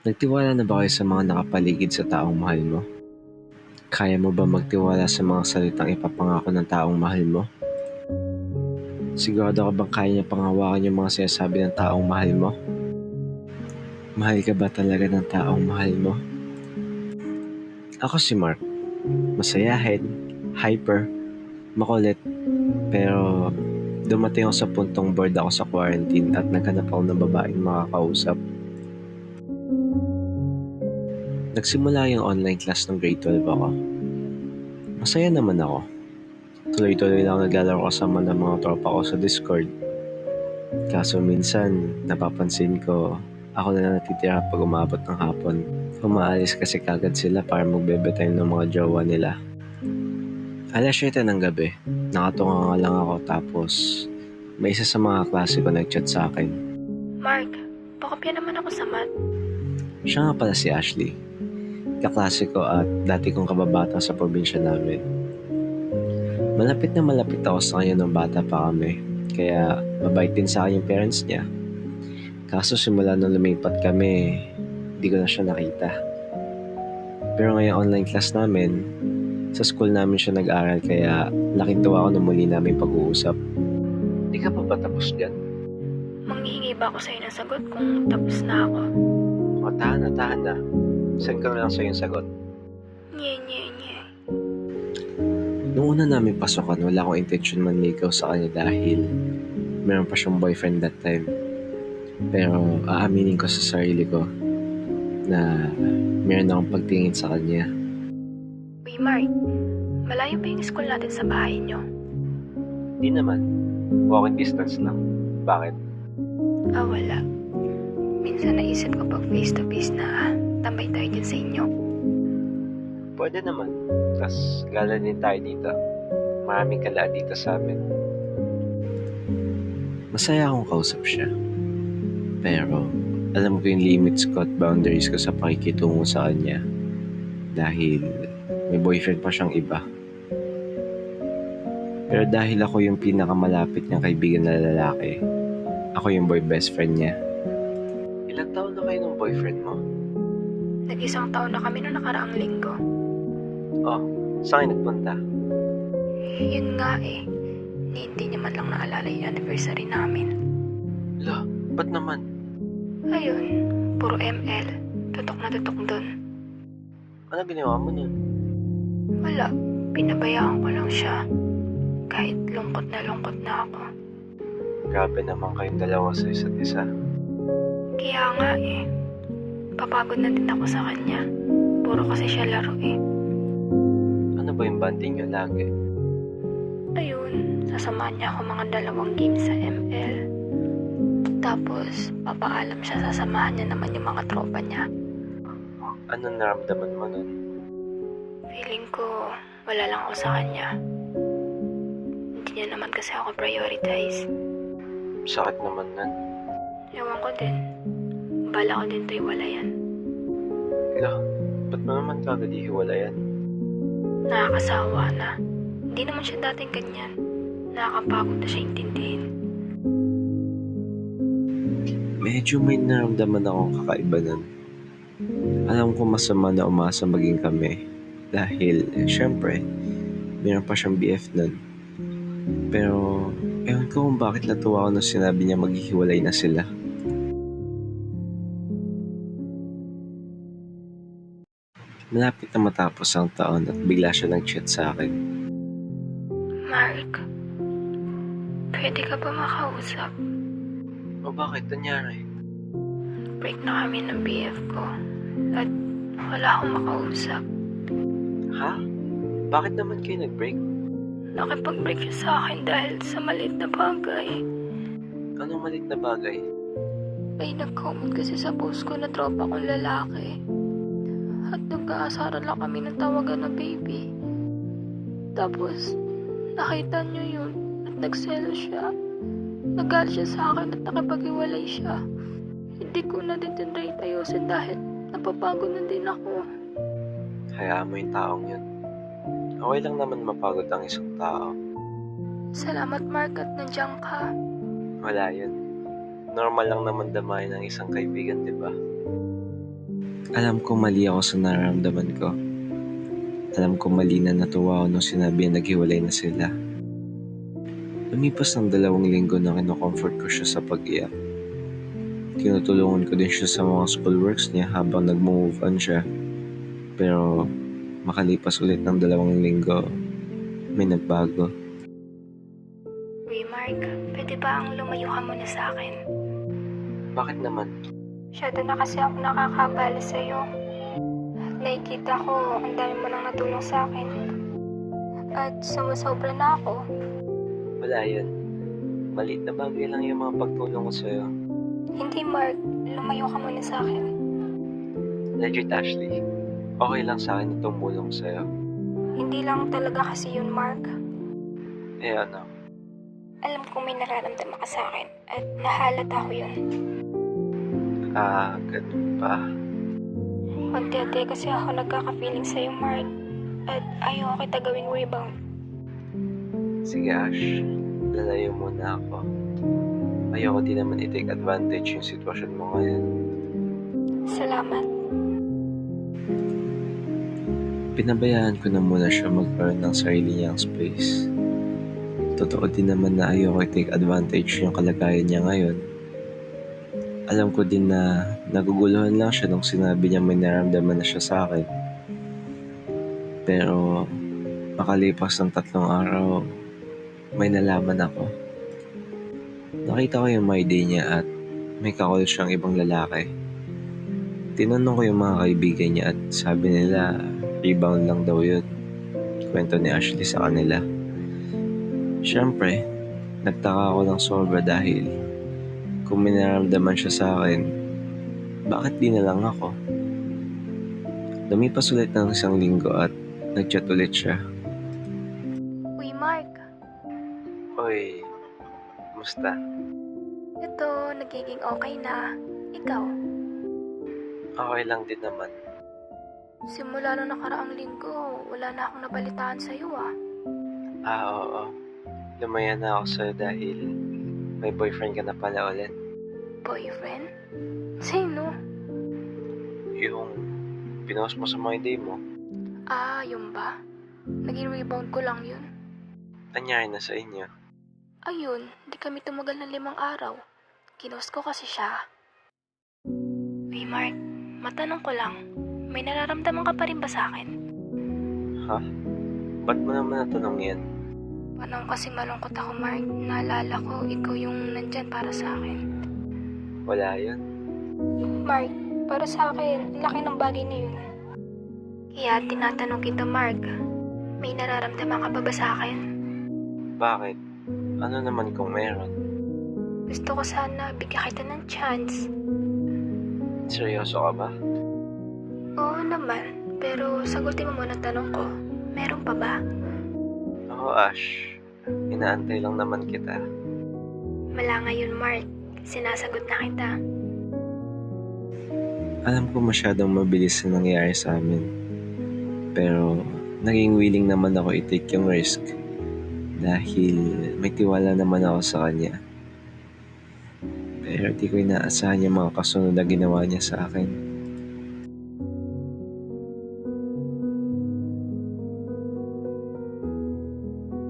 Nagtiwala na ba kayo sa mga nakapaligid sa taong mahal mo? Kaya mo ba magtiwala sa mga salitang ipapangako ng taong mahal mo? Sigurado ka bang kaya niya panghawakan yung mga sinasabi ng taong mahal mo? Mahal ka ba talaga ng taong mahal mo? Ako si Mark. Masayahin, hyper, makulit, pero dumating ako sa puntong bored ako sa quarantine at naghanap ako ng babaeng makakausap. Nagsimula yung online class ng grade 12 ako. Masaya naman ako. Tuloy-tuloy lang naglalaro kasama ng mga tropa ko sa Discord. Kaso minsan, napapansin ko, ako na lang natitira pag umabot ng hapon. Umaalis kasi kagad sila para magbebe-time ng mga jowa nila. Alas 7 ng gabi, nakatunga nga lang ako tapos may isa sa mga klase ko nag-chat sa akin. Mark, pakopya naman ako sa math. Siya nga pala si Ashley. Kaklase ko at dati kong kababata sa probinsya namin. Malapit na malapit ako sa kanya nung bata pa kami, kaya mabait din sa akin yung parents niya. Kaso simula nung lumipat kami, di ko na siya nakita. Pero ngayong online class namin, sa school namin siya nag-aral kaya laking tuwa ako nung muli namin pag-uusap. Di ka pa ba tapos dyan? Manghihingi ba ako sa'yo ng sagot kung tapos na ako? O tahan na. Send ko na lang sa'yo yung sagot. Nye. Noong una namin pasokan, wala akong intention manligaw sa kanya dahil meron pa siyang boyfriend that time. Pero aaminin ko sa sarili ko na meron akong pagtingin sa kanya. Uy, Mark, malayo ba yung school natin sa bahay niyo? Di naman. Walking distance lang. Bakit? Wala. Minsan naisip ko pag face to face na tambay tayo dyan sa inyo. Pwede naman. Tapos gala din tayo dito. Maraming kalaan dito sa amin. Masaya akong kausap siya. Pero alam ko yung limits ko at boundaries ko sa pakikitungo sa kanya. Dahil may boyfriend pa siyang iba. Pero dahil ako yung pinakamalapit niyang kaibigan na lalaki, ako yung boy best friend niya. Ilang taon na kayo ng boyfriend mo? Nag-isang taon na kami noong nakaraang linggo. Oh, saan kayo nagpunta? Yun nga eh. Hindi niya man lang naalala yung anniversary namin. La, ba't naman? Ayun, puro ML. Tutok na tutok dun. Ano ginawa mo nun? Wala, pinabayaan ko lang siya. Kahit lungkot na ako. Grabe naman kayong dalawa sa isa't isa. Kaya nga eh. Papagod na din ako sa kanya. Puro kasi siya laro eh. Ano ba yung banding niyo lagi? Ayun, sasamahan niya ako mga 2 games sa ML. Tapos, papaalam siya, sasamahan niya naman yung mga tropa niya. Anong naramdaman mo nun? Feeling ko, wala lang ako sa kanya. Hindi niya naman kasi ako prioritize. Sakit naman nun. Ewan ko din. Bala ko din to iwalayan. La, ba't mo naman kagad ihiwalayan? Nakakasawa na. Hindi naman siya dating ganyan. Nakakapagod na siya intindihin. Medyo may naramdaman akong kakaiba nun. Alam ko masama na umasa maging kami. Dahil, syempre, meron pa siyang BF nun. Pero, ewan ko kung bakit natuwa ako nung sinabi niya maghihiwalay na sila. Malapit na matapos ang taon at bigla siya nag-chat sa akin. Mark, pwede ka ba makausap? O bakit? Nangyari? Break na kami ng BF ko. At wala akong makausap. Ha? Bakit naman kayo nag-break? Nakipag-break siya sa akin dahil sa maliit na bagay. Anong malit na bagay? May nag-comment kasi sa post ko na tropa kong lalaki. At nagkaasaran lang kami ng tawagan na baby. Tapos, nakita niyo yun at nagselo siya. Nagalit siya sa akin at nakipag-iwalay siya. Hindi ko na din tinry ayusin dahil napapagod na din ako. Hayaan mo yung taong yun. Okay lang naman mapagod ang isang tao. Salamat Mark at nandiyan ka. Wala yun. Normal lang naman damayin ng isang kaibigan, di ba? Alam ko mali ako sa nararamdaman ko. Alam ko mali na natuwa ako nung sinabi na naghiwalay na sila. Lumipas ng 2 linggo na kinocomfort ko siya sa pag-iyak. Tinutulungan ko din siya sa mga schoolworks niya habang nag-move on siya. Pero makalipas ulit ng 2 linggo, may nagbago. Uy, Mark, pwede ba ang lumayo ka muna sa akin? Bakit naman? Masyado na kasi ako nakakabala sa'yo. At nakikita ko, ang dami mo nang natulong sa akin. At sumusobra na ako. Wala yun. Maliit na bagay lang yung mga pagtulong ko sa'yo. Hindi, Mark. Lumayo ka muna sa akin. Legit, Ashley. Okay lang sa akin itong mulong sa'yo. Hindi lang talaga kasi yun, Mark. Eh ano? Alam kong may nararamdaman ka sa akin. At nahalata ko yun. Ganun pa. Unti-unti kasi ako nagkaka-feeling sa'yo, Mark. At ayaw kita gawing rebound. Sige, Ash. Lalayo muna ako. Ayoko din naman i-take advantage yung sitwasyon mo ngayon. Salamat. Pinabayaan ko na muna siya magkaroon ng sarili niyang space. Totoo din naman na ayoko i-take advantage yung kalagayan niya ngayon. Alam ko din na naguguluhan lang siya nung sinabi niya may naramdaman na siya sa akin. Pero makalipas ng 3 araw, may nalaman ako. Nakita ko yung My Day niya at may kakol siyang ibang lalaki. Tinanong ko yung mga kaibigan niya at sabi nila rebound lang daw yun. Kwento ni Ashley sa kanila. Siyempre, nagtaka ako ng sobra dahil kung may nararamdaman siya sa akin, bakit di na lang ako? Lumipas ulit ng 1 linggo at nag-chat ulit siya. Uy, Mark. Oy, musta? Ito, nagiging okay na. Ikaw? Okay lang din naman. Simula nung nakaraang linggo, wala na akong nabalitaan sa'yo ah. Oo. Lumaya na ako sa'yo dahil may boyfriend ka na pala ulit. Boyfriend? Sino? Yung pinost mo sa My Day mo, Ah, yun ba? Naging rebound ko lang yun. nangyari na sa inyo. Ayun, di kami tumagal ng 5 araw. Kinost ko kasi siya. Uy, Mark, matanong ko lang, may nararamdaman ka pa rin ba sa akin? Ha? Ba't mo naman natanong yan? Panong kasi malungkot ako, Mark. Naalala ko, ikaw yung nandyan para sa akin. Wala yun. Mark, para sa akin, laki ng bagay na yun. Kaya tinatanong kita, Mark, may nararamdaman ka pa ba sa akin? Bakit? Ano naman kung meron? Gusto ko sana bigyan kita ng chance. Seryoso ka ba? Oo naman, pero sagutin mo muna ang tanong ko. Meron pa ba? Oo, Ash. Inaantay lang naman kita. Mala ngayon, Mark. Sinasagot na kita. Alam ko masyadong mabilis na nangyari sa amin. Pero naging willing naman ako i-take yung risk. Dahil may tiwala naman ako sa kanya. Pero di ko inaasahan yung mga kasunod na ginawa niya sa akin.